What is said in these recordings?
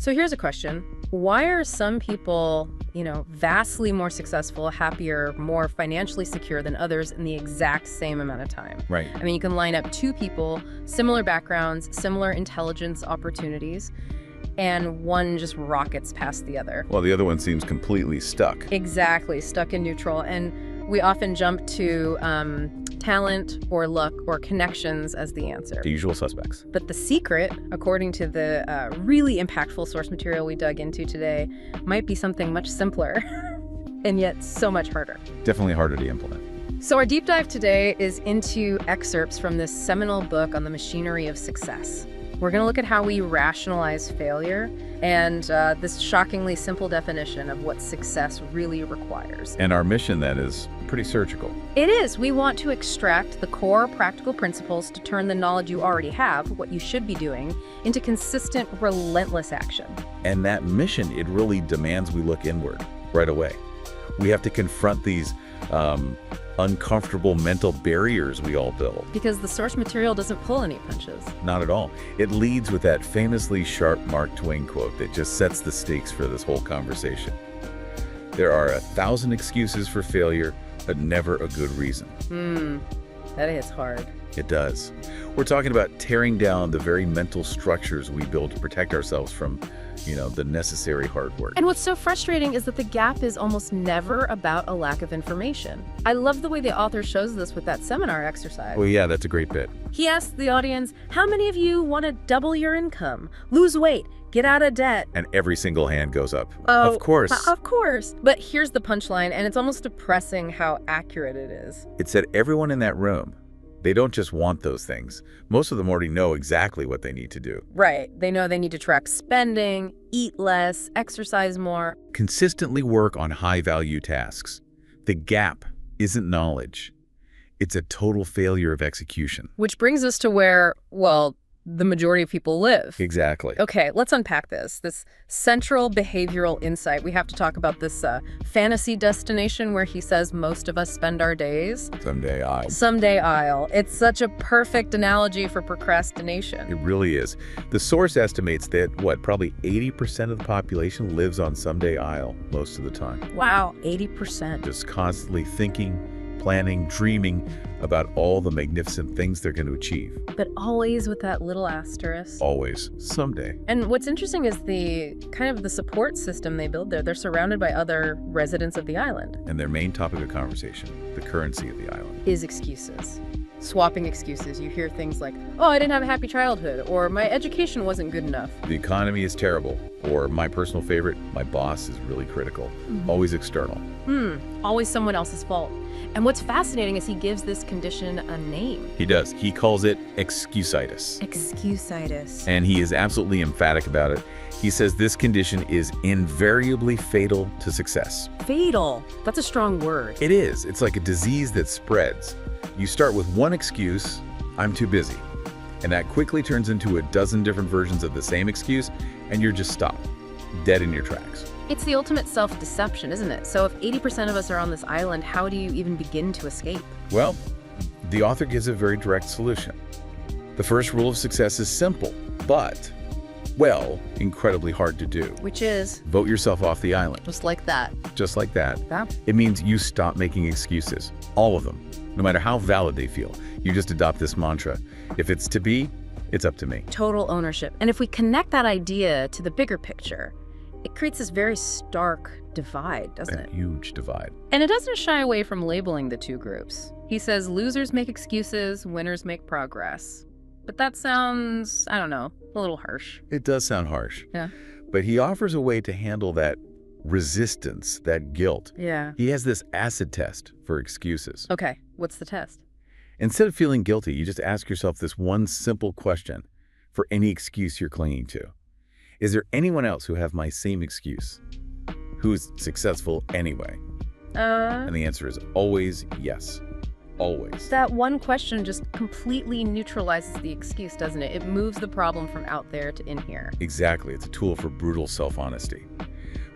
So here's a question. Why are some people, vastly more successful, happier, more financially secure than others in the exact same amount of time? Right. I mean, you can line up two people, similar backgrounds, similar intelligence opportunities, and one just rockets past the other. Well, the other one seems completely stuck. Exactly, stuck in neutral. And we often jump to talent or luck or connections as the answer. The usual suspects. But the secret, according to the really impactful source material we dug into today, might be something much simpler and yet so much harder. Definitely harder to implement. So our deep dive today is into excerpts from this seminal book on the machinery of success. We're going to look at how we rationalize failure and this shockingly simple definition of what success really requires. And our mission then is pretty surgical. It is. We want to extract the core practical principles to turn the knowledge you already have, what you should be doing, into consistent, relentless action. And that mission, it really demands we look inward right away. We have to confront these uncomfortable mental barriers we all build. Because the source material doesn't pull any punches. Not at all. It leads with that famously sharp Mark Twain quote that just sets the stakes for this whole conversation. There are 1,000 excuses for failure, but never a good reason. That hits hard. It does. We're talking about tearing down the very mental structures we build to protect ourselves from, the necessary hard work. And what's so frustrating is that the gap is almost never about a lack of information. I love the way the author shows this with that seminar exercise. Well, yeah, that's a great bit. He asks the audience, how many of you want to double your income, lose weight, get out of debt? And every single hand goes up. Oh, of course. Of course. But here's the punchline, and it's almost depressing how accurate it is. It said everyone in that room. They don't just want those things. Most of them already know exactly what they need to do. Right. They know they need to track spending, eat less, exercise more. Consistently work on high-value tasks. The gap isn't knowledge. It's a total failure of execution. Which brings us to where, the majority of people live. Exactly. Okay, let's unpack this central behavioral insight. We have to talk about this fantasy destination where he says most of us spend our days. Someday I'll. It's such a perfect analogy for procrastination. It really is. The source estimates that, probably 80% of the population lives on someday I'll most of the time. Wow, 80%. Just constantly thinking, planning, dreaming about all the magnificent things they're going to achieve. But always with that little asterisk. Always. Someday. And what's interesting is the support system they build there. They're surrounded by other residents of the island. And their main topic of conversation, the currency of the island, is excuses. Swapping excuses. You hear things like, oh, I didn't have a happy childhood, or my education wasn't good enough. The economy is terrible, or my personal favorite, my boss is really critical. Always external. Always someone else's fault. And what's fascinating is he gives this condition a name. He does. He calls it excusitis. Excusitis. And he is absolutely emphatic about it. He says this condition is invariably fatal to success. Fatal. That's a strong word. It is. It's like a disease that spreads. You start with one excuse, I'm too busy. And that quickly turns into a dozen different versions of the same excuse, and you're just stopped, dead in your tracks. It's the ultimate self-deception, isn't it? So if 80% of us are on this island, how do you even begin to escape? Well, the author gives a very direct solution. The first rule of success is simple, but, incredibly hard to do. Which is? Vote yourself off the island. Just like that. Just like that. Yeah. It means you stop making excuses. All of them. No matter how valid they feel. You just adopt this mantra. If it's to be, it's up to me. Total ownership. And if we connect that idea to the bigger picture, it creates this very stark divide, doesn't it? A huge divide. And it doesn't shy away from labeling the two groups. He says losers make excuses, winners make progress. But that sounds, I don't know, a little harsh. It does sound harsh. Yeah. But he offers a way to handle that resistance, that guilt. Yeah. He has this acid test for excuses. Okay, what's the test? Instead of feeling guilty, you just ask yourself this one simple question for any excuse you're clinging to. Is there anyone else who have my same excuse, who's successful anyway? And the answer is always yes. Always. That one question just completely neutralizes the excuse, doesn't it? It moves the problem from out there to in here. Exactly. It's a tool for brutal self-honesty.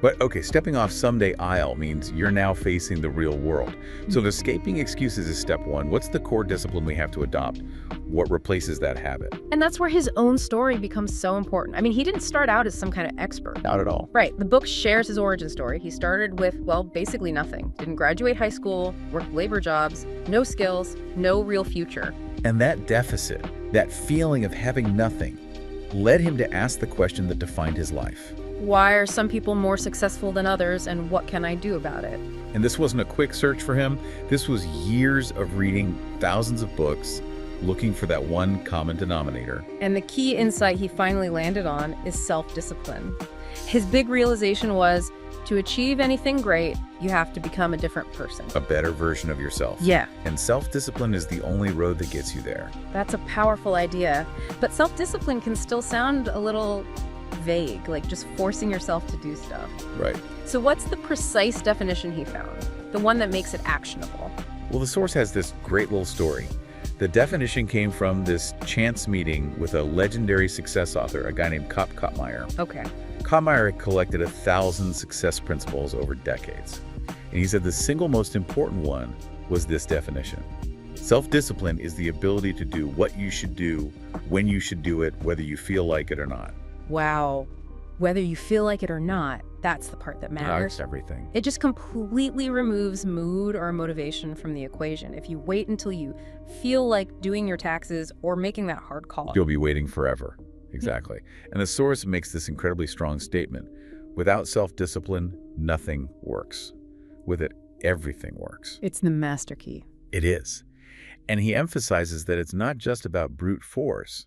But okay, stepping off someday aisle means you're now facing the real world. So if escaping excuses is step one, what's the core discipline we have to adopt? What replaces that habit? And that's where his own story becomes so important. I mean, he didn't start out as some kind of expert. Not at all. Right. The book shares his origin story. He started with, well, basically nothing. Didn't graduate high school, worked labor jobs, no skills, no real future. And that deficit, that feeling of having nothing, led him to ask the question that defined his life. Why are some people more successful than others, and what can I do about it? And this wasn't a quick search for him. This was years of reading thousands of books, looking for that one common denominator. And the key insight he finally landed on is self-discipline. His big realization was, to achieve anything great, you have to become a different person. A better version of yourself. Yeah. And self-discipline is the only road that gets you there. That's a powerful idea. But self-discipline can still sound a little vague, like just forcing yourself to do stuff. Right. So what's the precise definition he found? The one that makes it actionable? Well, the source has this great little story. The definition came from this chance meeting with a legendary success author, a guy named Kottmeyer. Okay. Kottmeyer had collected 1,000 success principles over decades. And he said the single most important one was this definition. Self-discipline is the ability to do what you should do, when you should do it, whether you feel like it or not. Wow. Whether you feel like it or not, that's the part that matters. That's everything. It just completely removes mood or motivation from the equation. If you wait until you feel like doing your taxes or making that hard call, You'll be waiting forever. Exactly. And the source makes this incredibly strong statement. Without self-discipline, nothing works. With it, everything works. It's the master key. It is. And he emphasizes that it's not just about brute force.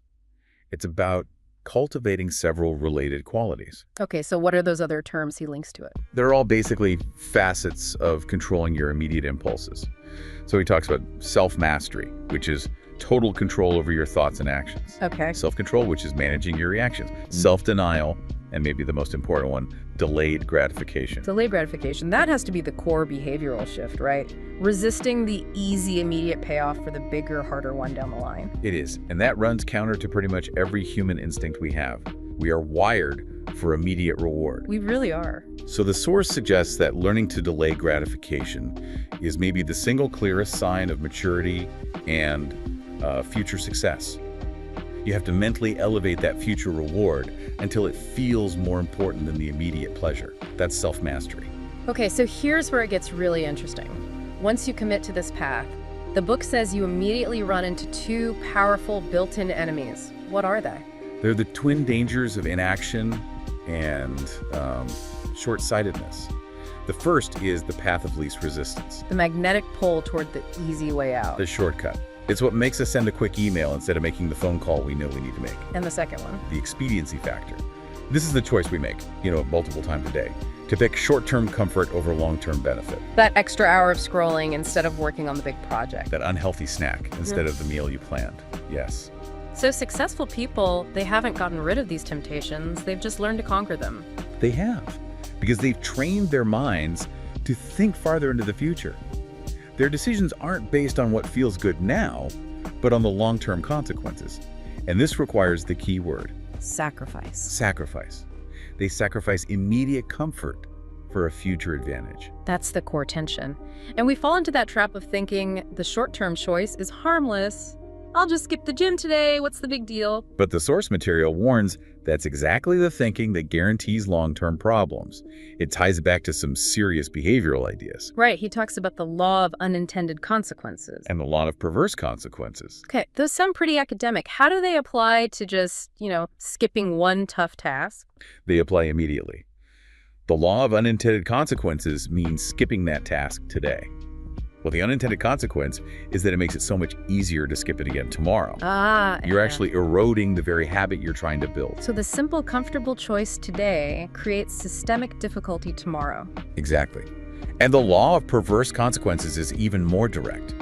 It's about cultivating several related qualities. Okay, so what are those other terms he links to it? They're all basically facets of controlling your immediate impulses. So he talks about self-mastery, which is total control over your thoughts and actions. Okay. Self-control, which is managing your reactions. Self-denial, and maybe the most important one, delayed gratification. Delayed gratification, that has to be the core behavioral shift, right? Resisting the easy, immediate payoff for the bigger, harder one down the line. It is, and that runs counter to pretty much every human instinct we have. We are wired for immediate reward. We really are. So the source suggests that learning to delay gratification is maybe the single clearest sign of maturity and future success. You have to mentally elevate that future reward until it feels more important than the immediate pleasure. That's self-mastery. Okay, so here's where it gets really interesting. Once you commit to this path, the book says you immediately run into two powerful built-in enemies. What are they? They're the twin dangers of inaction and short-sightedness. The first is the path of least resistance. The magnetic pull toward the easy way out. The shortcut. It's what makes us send a quick email instead of making the phone call we know we need to make. And the second one? The expediency factor. This is the choice we make, multiple times a day, to pick short-term comfort over long-term benefit. That extra hour of scrolling instead of working on the big project. That unhealthy snack instead of the meal you planned. Yes. So successful people, they haven't gotten rid of these temptations. They've just learned to conquer them. They have, because they've trained their minds to think farther into the future. Their decisions aren't based on what feels good now, but on the long-term consequences. And this requires the key word. Sacrifice. Sacrifice. They sacrifice immediate comfort for a future advantage. That's the core tension. And we fall into that trap of thinking the short-term choice is harmless. I'll just skip the gym today. What's the big deal? But the source material warns that's exactly the thinking that guarantees long-term problems. It ties it back to some serious behavioral ideas. Right. He talks about the law of unintended consequences. And the law of perverse consequences. Okay. Those sound pretty academic. How do they apply to just, skipping one tough task? They apply immediately. The law of unintended consequences means skipping that task today. Well, the unintended consequence is that it makes it so much easier to skip it again tomorrow. You're actually eroding the very habit you're trying to build. So the simple, comfortable choice today creates systemic difficulty tomorrow. Exactly. And the law of perverse consequences is even more direct.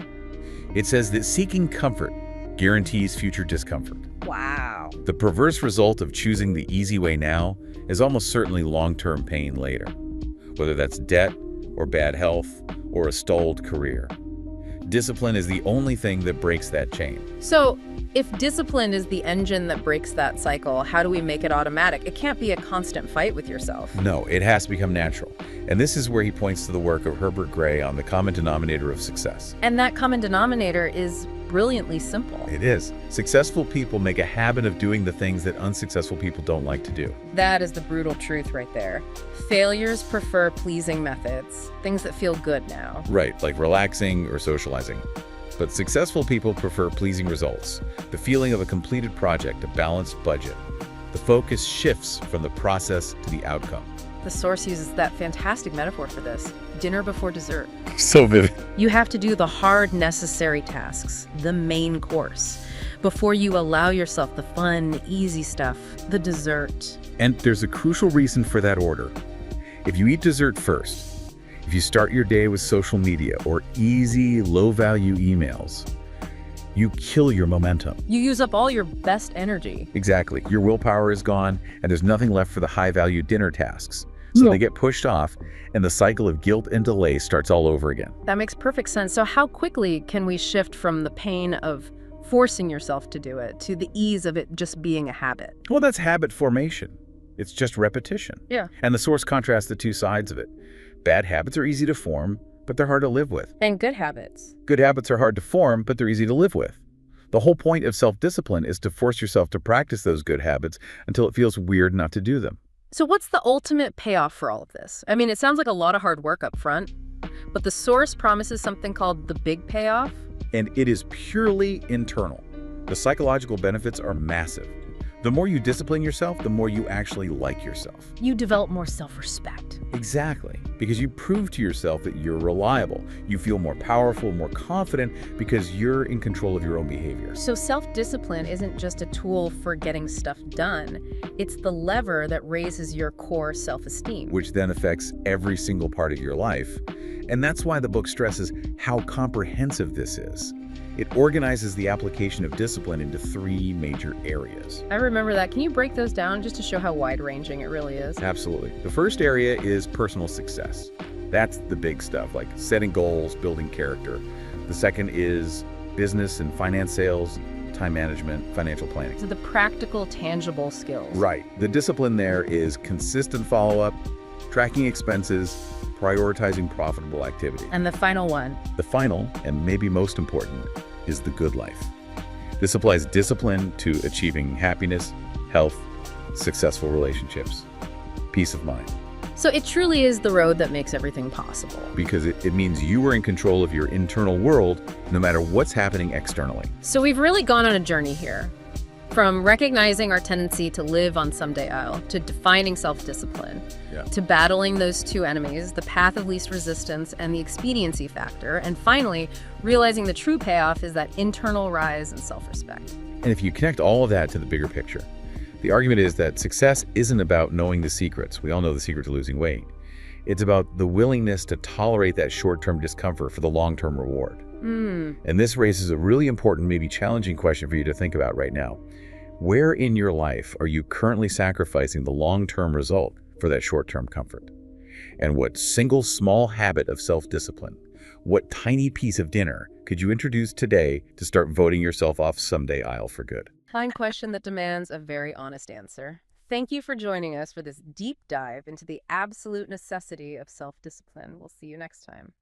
It says that seeking comfort guarantees future discomfort. Wow. The perverse result of choosing the easy way now is almost certainly long-term pain later, whether that's debt or bad health or a stalled career. Discipline is the only thing that breaks that chain. So, if discipline is the engine that breaks that cycle, how do we make it automatic? It can't be a constant fight with yourself. No, it has to become natural. And this is where he points to the work of Herbert Gray on the common denominator of success. And that common denominator is brilliantly simple. It is. Successful people make a habit of doing the things that unsuccessful people don't like to do. That is the brutal truth right there. Failures prefer pleasing methods, things that feel good now. Right, like relaxing or socializing. But successful people prefer pleasing results, the feeling of a completed project, a balanced budget. The focus shifts from the process to the outcome. The source uses that fantastic metaphor for this: dinner before dessert. So vivid. You have to do the hard, necessary tasks, the main course, before you allow yourself the fun, easy stuff, the dessert. And there's a crucial reason for that order. If you eat dessert first, if you start your day with social media or easy, low-value emails, you kill your momentum. You use up all your best energy. Exactly. Your willpower is gone, and there's nothing left for the high-value dinner tasks. So they get pushed off, and the cycle of guilt and delay starts all over again. That makes perfect sense. So how quickly can we shift from the pain of forcing yourself to do it to the ease of it just being a habit? Well, that's habit formation. It's just repetition. Yeah. And the source contrasts the two sides of it. Bad habits are easy to form, but they're hard to live with. And good habits. Good habits are hard to form, but they're easy to live with. The whole point of self-discipline is to force yourself to practice those good habits until it feels weird not to do them. So what's the ultimate payoff for all of this? I mean, it sounds like a lot of hard work up front, but the source promises something called the big payoff. And it is purely internal. The psychological benefits are massive. The more you discipline yourself, the more you actually like yourself. You develop more self-respect. Exactly, because you prove to yourself that you're reliable. You feel more powerful, more confident, because you're in control of your own behavior. So self-discipline isn't just a tool for getting stuff done. It's the lever that raises your core self-esteem. Which then affects every single part of your life. And that's why the book stresses how comprehensive this is. It organizes the application of discipline into 3 major areas. I remember that. Can you break those down just to show how wide-ranging it really is? Absolutely. The first area is personal success. That's the big stuff, like setting goals, building character. The second is business and finance, sales, time management, financial planning. So the practical, tangible skills. Right. The discipline there is consistent follow-up, tracking expenses, prioritizing profitable activity. And the final one? The final, and maybe most important, is the good life. This applies discipline to achieving happiness, health, successful relationships, peace of mind. So it truly is the road that makes everything possible. Because it means you are in control of your internal world, no matter what's happening externally. So we've really gone on a journey here. From recognizing our tendency to live on someday I'll, to defining self-discipline, to battling those two enemies, the path of least resistance and the expediency factor, and finally, realizing the true payoff is that internal rise and self-respect. And if you connect all of that to the bigger picture, the argument is that success isn't about knowing the secrets. We all know the secret to losing weight. It's about the willingness to tolerate that short-term discomfort for the long-term reward. And this raises a really important, maybe challenging question for you to think about right now. Where in your life are you currently sacrificing the long-term result for that short-term comfort? And what single small habit of self-discipline, what tiny piece of dinner could you introduce today to start voting yourself off someday I'll for good? Fine question that demands a very honest answer. Thank you for joining us for this deep dive into the absolute necessity of self-discipline. We'll see you next time.